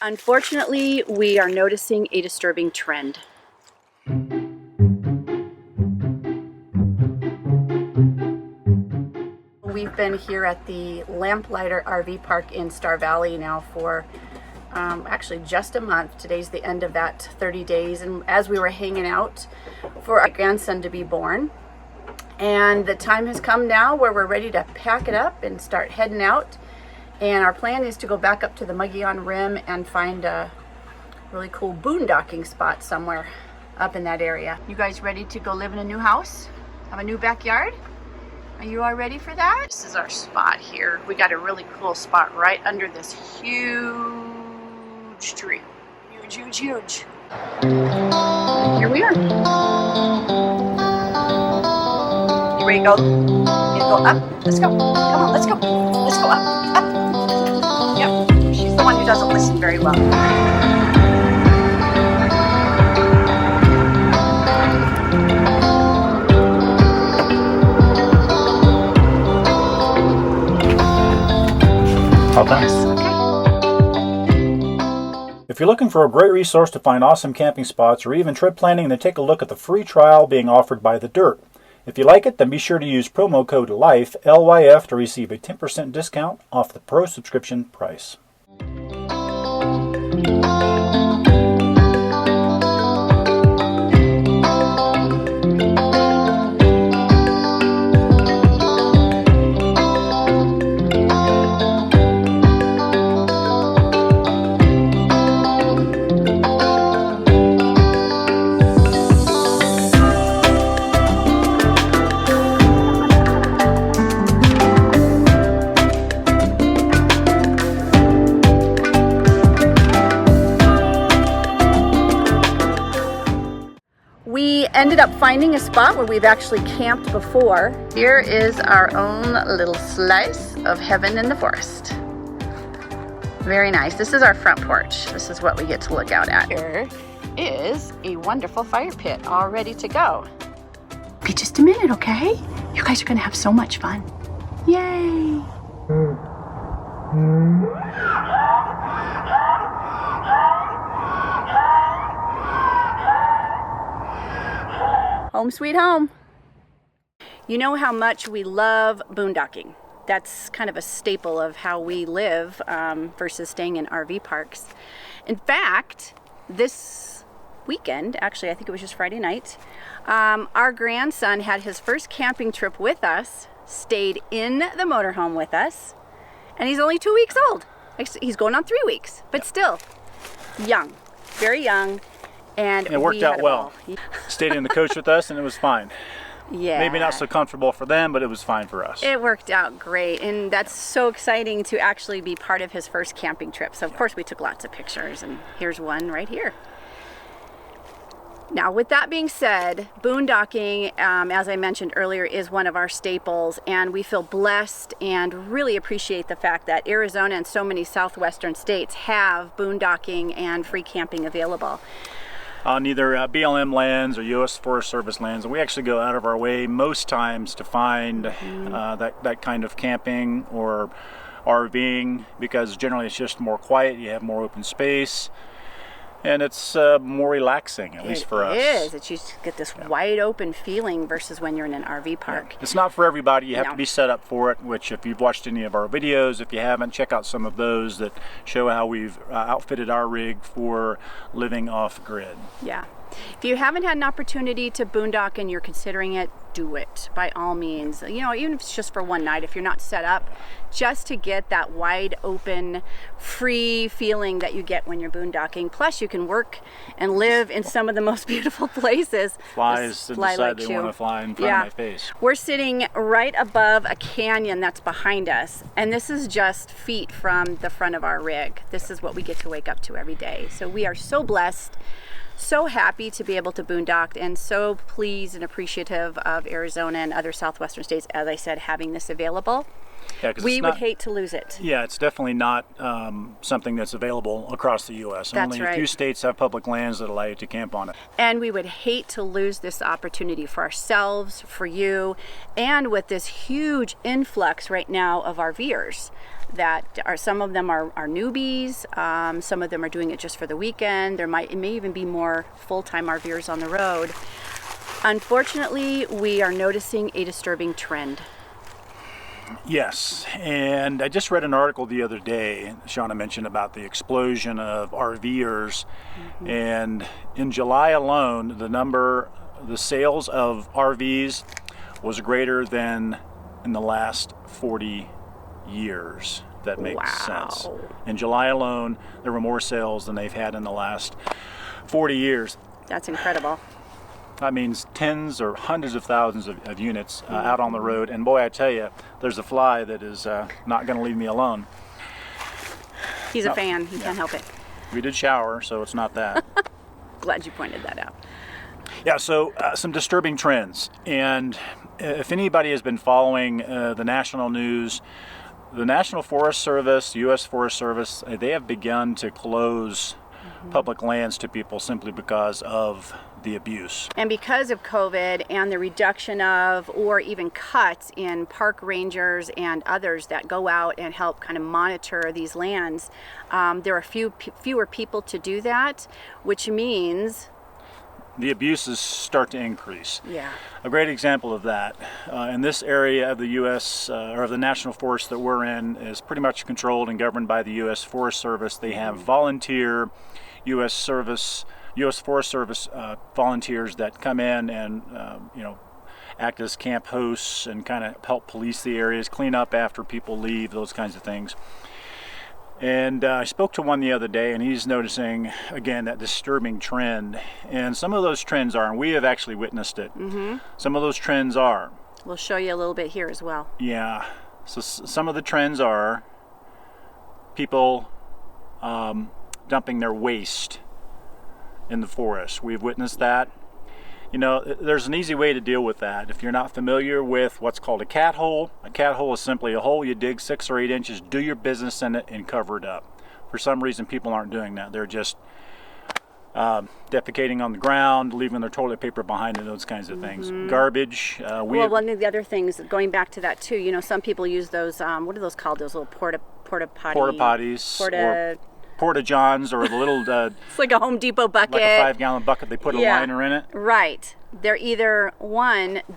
Unfortunately, we are noticing a disturbing trend. We've been here at the Lamplighter RV Park in Star Valley now for actually just a month. Today's the end of that 30 days, and as we were hanging out for our grandson to be born, and the time has come now where we're ready to pack it up and start heading out. And our plan is to go back up to the Mogollon Rim and find a really cool boondocking spot somewhere up in that area. You guys ready to go live in a new house? Have a new backyard? Are you all ready for that? This is our spot here. We got a really cool spot right under this huge tree. Huge, huge, huge. Here we are. You ready to go? You go up? Let's go. Come on, let's go. Let's go up. Up. Yep. She's the one who doesn't listen very well. All done. If you're looking for a great resource to find awesome camping spots or even trip planning, then take a look at the free trial being offered by The Dirt. If you like it, then be sure to use promo code LYF, LYF, to receive a 10% discount off the pro subscription price. We ended up finding a spot where we've actually camped before. Here is our own little slice of heaven in the forest. Very nice. This is our front porch. This is what we get to look out at. Here is a wonderful fire pit all ready to go. Be just a minute, okay? You guys are gonna have so much fun. Yay! Home sweet home. You know how much we love boondocking. That's kind of a staple of how we live versus staying in RV parks. In fact, this weekend, actually I think it was just Friday night, our grandson had his first camping trip with us, stayed in the motorhome with us, and he's only 2 weeks old. He's going on 3 weeks, but still young, very young. And it worked out well. Stayed in the coach with us and it was fine. Yeah. Maybe not so comfortable for them, but it was fine for us. It worked out great, and that's so exciting to actually be part of his first camping trip. So of course we took lots of pictures, and here's one right here. Now, with that being said, boondocking, as I mentioned earlier, is one of our staples, and we feel blessed and really appreciate the fact that Arizona and so many southwestern states have boondocking and free camping available. On either BLM lands or U.S. Forest Service lands, and we actually go out of our way most times to find that kind of camping or RVing, because generally it's just more quiet, you have more open space, and it's more relaxing, at least for us. It is. It's, you get this wide open feeling versus when you're in an RV park. Yeah. It's not for everybody. You have to be set up for it, which if you've watched any of our videos, if you haven't, check out some of those that show how we've outfitted our rig for living off grid. Yeah. If you haven't had an opportunity to boondock and you're considering it, do it by all means. You know, even if it's just for one night, if you're not set up, just to get that wide open, free feeling that you get when you're boondocking. Plus, you can work and live in some of the most beautiful places. Flies decide they want to fly in front of my face. We're sitting right above a canyon that's behind us, and this is just feet from the front of our rig. This is what we get to wake up to every day. So we are so blessed. So happy to be able to boondock, and so pleased and appreciative of Arizona and other southwestern states, as I said, having this available. Yeah, we would hate to lose it. Yeah, it's definitely not something that's available across the U.S. That's Only right. a few states have public lands that allow you to camp on it. And we would hate to lose this opportunity for ourselves, for you, and with this huge influx right now of RVers. that are, some of them are newbies, some of them are doing it just for the weekend. It may even be more full-time RVers on the road. Unfortunately, we are noticing a disturbing trend. Yes, and I just read an article the other day, Shauna mentioned about the explosion of RVers, and in July alone, the sales of RVs was greater than in the last 40 years. That makes sense. In July alone, there were more sales than they've had in the last 40 years. That's incredible. That means tens or hundreds of thousands of units out on the road. And boy, I tell you, there's a fly that is not going to leave me alone. He's a fan. He can't help it. We did shower, so it's not that. Glad you pointed that out. Yeah, so some disturbing trends. And if anybody has been following the national news, the National Forest Service, U.S. Forest Service, they have begun to close public lands to people simply because of the abuse. And because of COVID and the reduction of, or even cuts in park rangers and others that go out and help kind of monitor these lands, there are fewer people to do that, which means the abuses start to increase. Yeah. A great example of that, in this area of the U.S. Or of the national forest that we're in, is pretty much controlled and governed by the U.S. Forest Service. They have volunteer U.S. Forest Service volunteers that come in and act as camp hosts and kind of help police the areas, clean up after people leave, those kinds of things. And I spoke to one the other day, and he's noticing, again, that disturbing trend. And some of those trends are, and we have actually witnessed it, some of those trends are. We'll show you a little bit here as well. Yeah. So some of the trends are people dumping their waste in the forest. We've witnessed that. There's an easy way to deal with that. If you're not familiar with what's called a cat hole is simply a hole you dig 6 or 8 inches, do your business in it, and cover it up. For some reason, people aren't doing that. They're just defecating on the ground, leaving their toilet paper behind, and those kinds of things. Garbage. Well, one of the other things, going back to that too, some people use those, what are those called? Those little porta potties. Porta johns, or the little it's like a Home Depot bucket, like a 5-gallon bucket. They put a liner in it. Right. They're either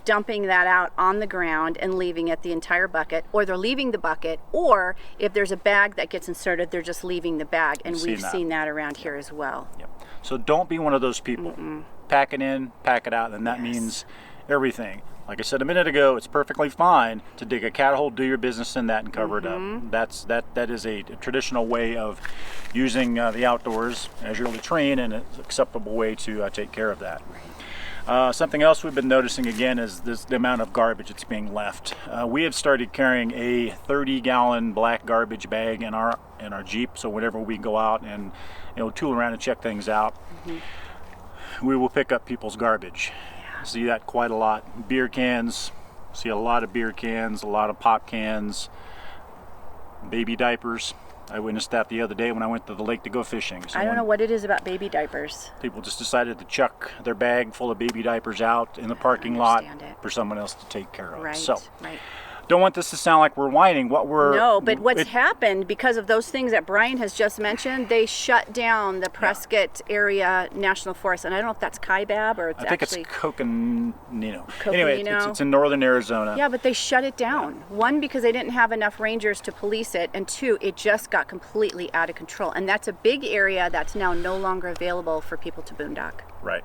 dumping that out on the ground and leaving it, the entire bucket, or they're leaving the bucket, or if there's a bag that gets inserted, they're just leaving the bag. And we've seen that around here as well. Yep. So don't be one of those people. Pack it in, pack it out, and that means everything. Like I said a minute ago, it's perfectly fine to dig a cat hole, do your business in that, and cover it up. That is a traditional way of using the outdoors as your latrine, and it's an acceptable way to take care of that. Something else we've been noticing again is the amount of garbage that's being left. We have started carrying a 30-gallon black garbage bag in our Jeep, so whenever we go out and tool around and check things out, we will pick up people's garbage. See that quite a lot. Beer cans, see a lot of beer cans, a lot of pop cans, baby diapers. I witnessed that the other day when I went to the lake to go fishing. I don't know what it is about baby diapers. People just decided to chuck their bag full of baby diapers out in the parking lot for someone else to take care of. Right, so, right. Don't want this to sound like we're whining. No, but what's happened because of those things that Brian has just mentioned, they shut down the Prescott area national forest, and I don't know if that's Kaibab or I think it's Coconino. Coconino. Anyway, it's in northern Arizona. Yeah, but they shut it down. One, because they didn't have enough rangers to police it, and two, it just got completely out of control. And that's a big area that's now no longer available for people to boondock. Right.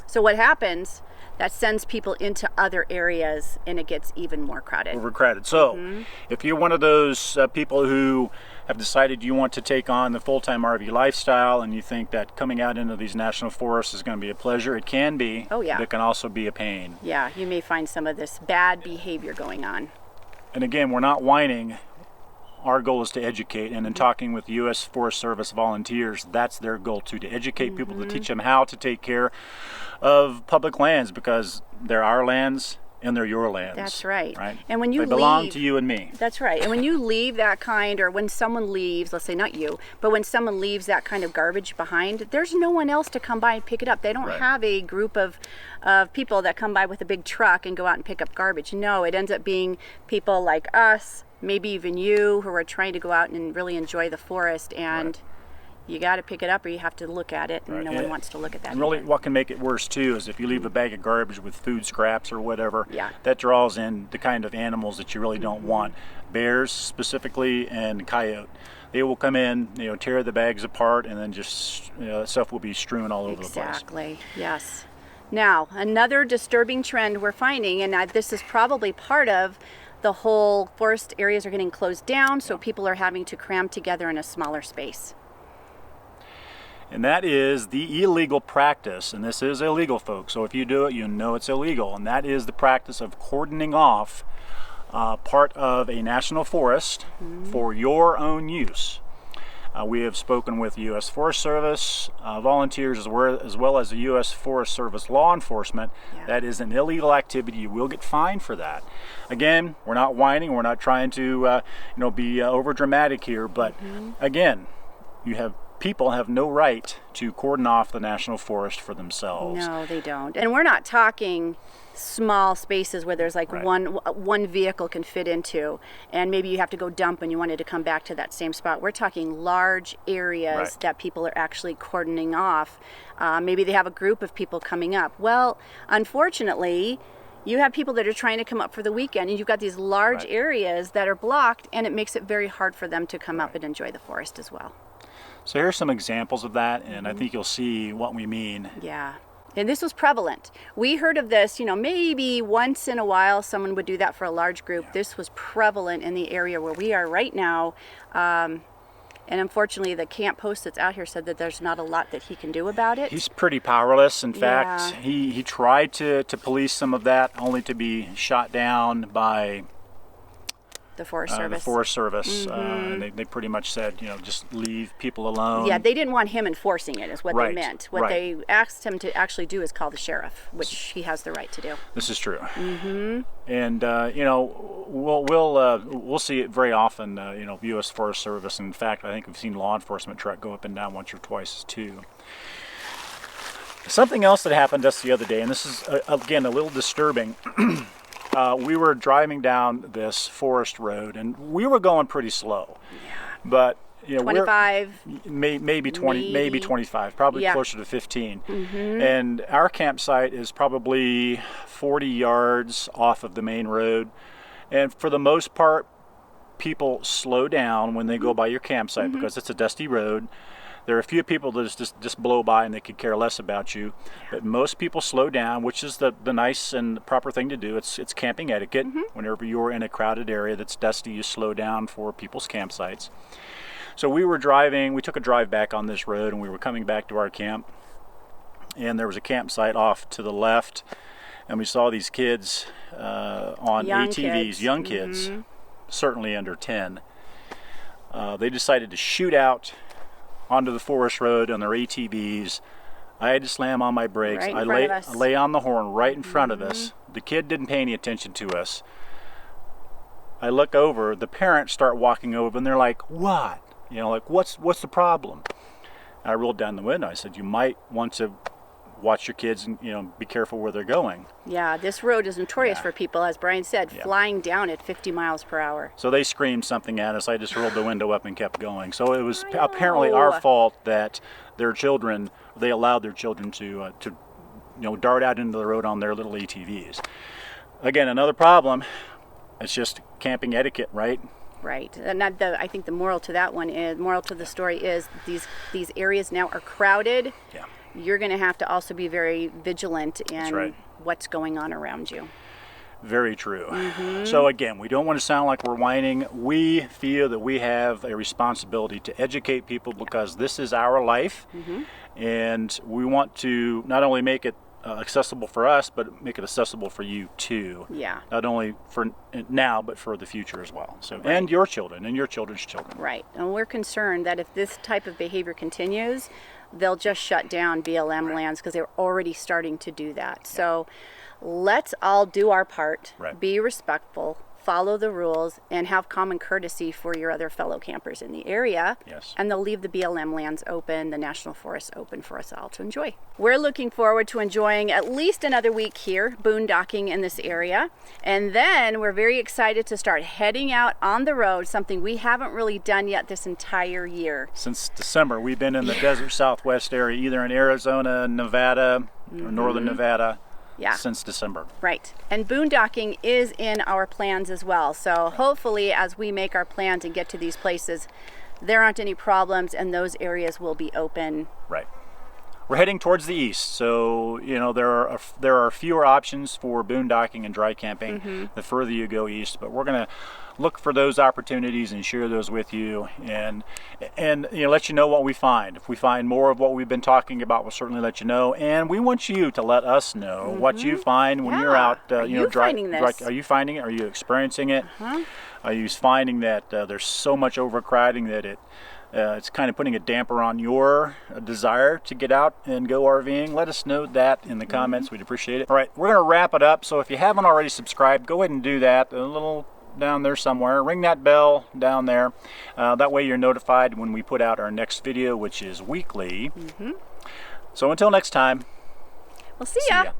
So what happens? That sends people into other areas, and it gets even more crowded. Overcrowded. So, if you're one of those people who have decided you want to take on the full-time RV lifestyle, and you think that coming out into these national forests is going to be a pleasure, it can be. Oh, yeah. But it can also be a pain. Yeah, you may find some of this bad behavior going on. And again, we're not whining. Our goal is to educate, and in talking with U.S. Forest Service volunteers, that's their goal too, to educate people, to teach them how to take care of public lands, because they're our lands and they're your lands. That's right. Right? And when you they belong to you and me. That's right. And when you leave that kind, or when someone leaves, let's say not you, but when someone leaves that kind of garbage behind, there's no one else to come by and pick it up. They don't have a group of people that come by with a big truck and go out and pick up garbage. No, it ends up being people like us maybe even you who are trying to go out and really enjoy the forest, and you got to pick it up or you have to look at it, and no one wants to look at that. And really, either. what can make it worse too is if you leave a bag of garbage with food scraps or whatever, Yeah. that draws in the kind of animals that you really don't want. Bears specifically and coyote. They will come in, tear the bags apart, and then just stuff will be strewn all over the place. Exactly. Yes. Now, another disturbing trend we're finding, and this is probably part of the whole forest areas are getting closed down, so people are having to cram together in a smaller space. And that is the illegal practice, and this is illegal, folks. So if you do it, you know it's illegal. And that is the practice of cordoning off part of a national forest for your own use. We have spoken with U.S. Forest Service volunteers as well as the U.S. Forest Service law enforcement. Yeah. That is an illegal activity. You will get fined for that. Again, we're not whining. We're not trying to be over dramatic here. But again, people have no right to cordon off the national forest for themselves. No, they don't. And we're not talking small spaces where there's like one vehicle can fit into, and maybe you have to go dump and you wanted to come back to that same spot. We're talking large areas that people are actually cordoning off. Maybe they have a group of people coming up. Well, unfortunately, you have people that are trying to come up for the weekend, and you've got these large areas that are blocked, and it makes it very hard for them to come up and enjoy the forest as well. So here's some examples of that, and I think you'll see what we mean. Yeah. And this was prevalent. We heard of this, maybe once in a while someone would do that for a large group. Yeah. This was prevalent in the area where we are right now. And unfortunately, the camp post that's out here said that there's not a lot that he can do about it. He's pretty powerless. In fact, he tried to police some of that, only to be shot down by the Forest Service. The Forest Service. And they pretty much said, just leave people alone. Yeah, they didn't want him enforcing it, is what they meant. What they asked him to actually do is call the sheriff, which he has the right to do. This is true. And we'll see it very often. U.S. Forest Service. In fact, I think we've seen law enforcement truck go up and down once or twice too. Something else that happened to us the other day, and this is again a little disturbing. We were driving down this forest road, and we were going pretty slow. Yeah. But 25, maybe 20, maybe 25, probably closer to 15. And our campsite is probably 40 yards off of the main road. And for the most part, people slow down when they go by your campsite because it's a dusty road. There are a few people that just blow by and they could care less about you. But most people slow down, which is the nice and proper thing to do. It's camping etiquette. Whenever you're in a crowded area that's dusty, you slow down for people's campsites. So we took a drive back on this road, and we were coming back to our camp. And there was a campsite off to the left. And we saw these kids on ATVs, young kids, certainly under 10. They decided to shoot out onto the forest road on their ATVs. I had to slam on my brakes. I lay on the horn right in front of us. The kid didn't pay any attention to us. I look over, the parents start walking over, and they're like, "What? What's the problem?" And I rolled down the window. I said, "You might want to watch your kids and be careful where they're going." Yeah, this road is notorious for people, as Brian said, flying down at 50 miles per hour. So they screamed something at us. I just rolled the window up and kept going. So it was apparently our fault that they allowed their children to dart out into the road on their little ATVs. Again, another problem. It's just camping etiquette, right? Right. And I think the moral to the story is these areas now are crowded. Yeah. You're going to have to also be very vigilant in what's going on around you. Very true. So again, we don't want to sound like we're whining. We feel that we have a responsibility to educate people because this is our life, and we want to not only make it accessible for us, but make it accessible for you too. Yeah. Not only for now, but for the future as well. So, and your children and your children's children. Right. And we're concerned that if this type of behavior continues, they'll just shut down BLM lands because they're already starting to do that. So let's all do our part, be respectful, follow the rules, and have common courtesy for your other fellow campers in the area. Yes. And they'll leave the BLM lands open, the national forests open for us all to enjoy. We're looking forward to enjoying at least another week here, boondocking in this area. And then we're very excited to start heading out on the road, something we haven't really done yet this entire year. Since December, we've been in the desert Southwest area, either in Arizona, Nevada, or northern Nevada. Yeah. Since December. Right. And boondocking is in our plans as well. So hopefully as we make our plans and get to these places, there aren't any problems and those areas will be open. Right. We're heading towards the east, so you know there are fewer options for boondocking and dry camping the further you go east. But we're going to look for those opportunities and share those with you, and you know, let you know what we find. If we find more of what we've been talking about, we'll certainly let you know. And we want you to let us know what you find when you're out. Are you finding this? Are you finding it? Are you experiencing it? Are you finding that there's so much overcrowding that it's kind of putting a damper on your desire to get out and go RVing? Let us know that in the comments. We'd appreciate it. All right, we're going to wrap it up. So if you haven't already subscribed, go ahead and do that. A little down there somewhere. Ring that bell down there. That way you're notified when we put out our next video, which is weekly. So until next time, We'll see ya. ya.